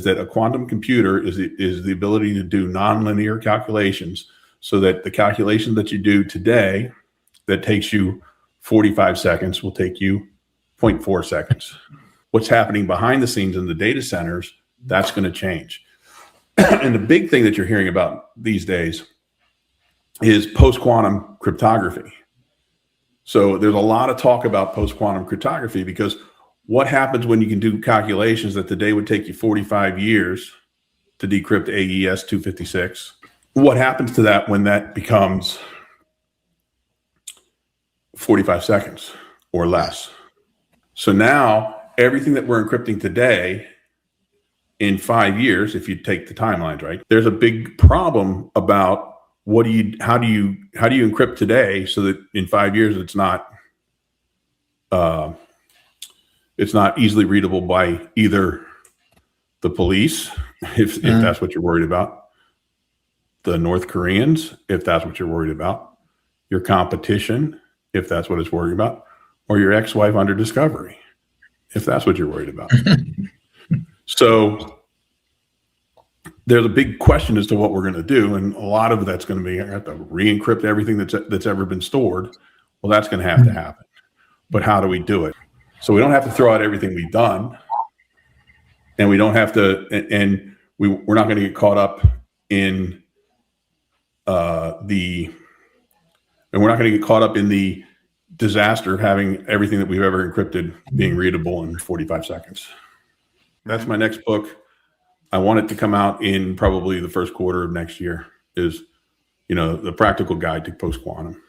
that a quantum computer is the ability to do nonlinear calculations, so that the calculation that you do today that takes you 45 seconds will take you 0.4 seconds. What's happening behind the scenes in the data centers, that's going to change. And the big thing that you're hearing about these days is post-quantum cryptography. So there's a lot of talk about post-quantum cryptography, because what happens when you can do calculations that today would take you 45 years to decrypt AES 256? What happens to that when that becomes 45 seconds or less? So now everything that we're encrypting today, in 5 years, if you take the timelines right, there's a big problem about how do you encrypt today so that in 5 years it's not easily readable by either the police, if that's what you're worried about, the North Koreans, if that's what you're worried about, your competition, if that's what it's worried about, or your ex-wife under discovery, if that's what you're worried about. So there's a big question as to what we're going to do, and a lot of that's going to be, I have to re-encrypt everything that's ever been stored. Well, that's going to have to happen. But how do we do it? So we don't have to throw out everything we've done, and we don't have to, and we're not going to get caught up in the disaster of having everything that we've ever encrypted being readable in 45 seconds. That's my next book. I want it to come out in probably the first quarter of next year, is, the practical guide to post-quantum.